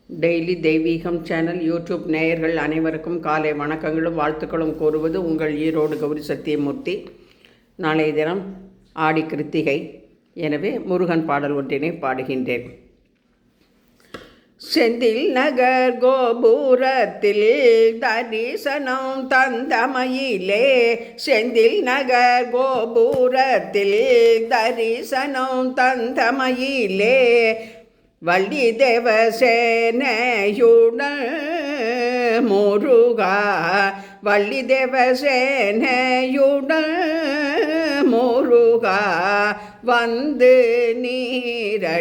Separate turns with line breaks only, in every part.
Daily தெய்வீகம் channel YouTube நேயர்கள் அனைவருக்கும் காலை வணக்கங்களும் வாழ்த்துக்களும் கூறுவது உங்கள் ஈரோடு கௌரி சத்தியமூர்த்தி. நாளைய தினம் ஆடி கிருத்திகை, எனவே முருகன் பாடல் ஒன்றினை பாடுகின்றேன். செந்தில் நகர் கோபுரத்தில் தரிசனம் தந்தமையிலே, செந்தில் நகர் கோபுரத்தில் தரிசனம் தந்தமையிலே, வள்ளி தேவசேனையுடன் முருகா, வள்ளி தேவசேனையுடன் முருகா வந்து நீரட்சிப்பாய்,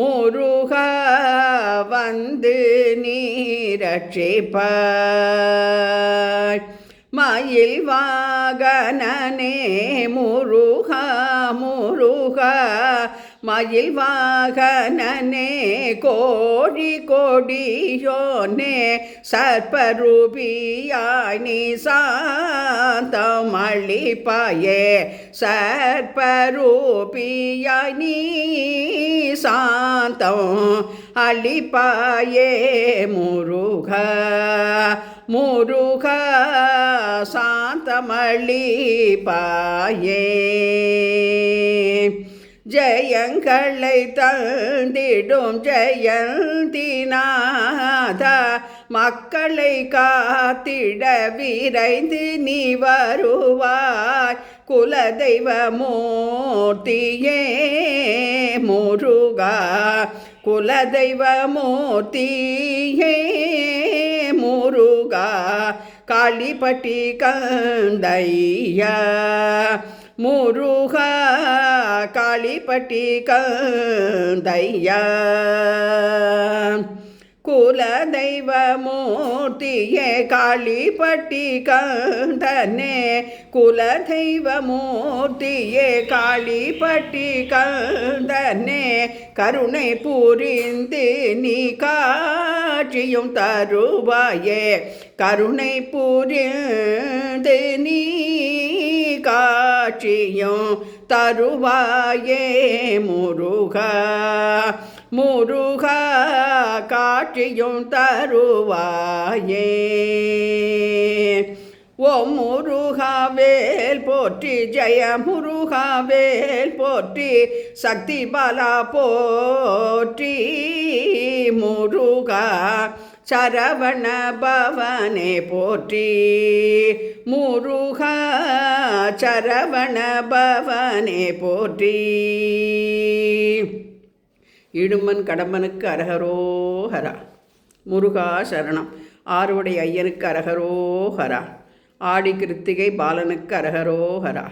முருகா வந்து நீரட்சிப்பாய். மயில் வாகனனே முருகா முருகா, மயில் வாகனனே கோழி கொடியோனே, சர்ப்பரூபியாய் நீ சாந்தம் அளிப்பாயே, சர்ப்பரூபியாய் நீ சாந்தம் அளிப்பாயே முருகா, முருகா சாந்தமளிப்பாயே. ஜெயங்களை தந்திடும் ஜெயந்திநாதா, மக்களை காத்திட விரைந்து நீ வருவாய், குலதெய்வமூர்த்தியே முருகா, குலதெய்வமூர்த்தியே முருகா, காளிப்பட்டி கந்தையா முருகா, காளிப்பட்டி கந்தையா. குலதெய்வமூர்த்தியே காளிப்பட்டி கந்தனே, குலதெய்வமூர்த்தியே காளிப்பட்டி கந்தனே, கருணை புரிந்து நீ காட்சியும் தருவாயே, கருணை புரிந்து நீ காட்சியும் தருவாயே முருகா, முருகா காட்சியும் தருவாயே. ஓ முருகாவேல் போற்றி, ஜெய முருகாவேல் போற்றி, சக்தி பாலா போற்றி, முருகா சரவண பவனே போற்றி, முருகா சரவண பவனே போற்றி. இடும்பன் கடம்பனுக்கு அரகரோஹரா, முருகா சரணம். ஆறுவடை ஐயனுக்கு அரகரோஹரா, ஆடி கிருத்திகை பாலனுக்கு அரகரோஹரா.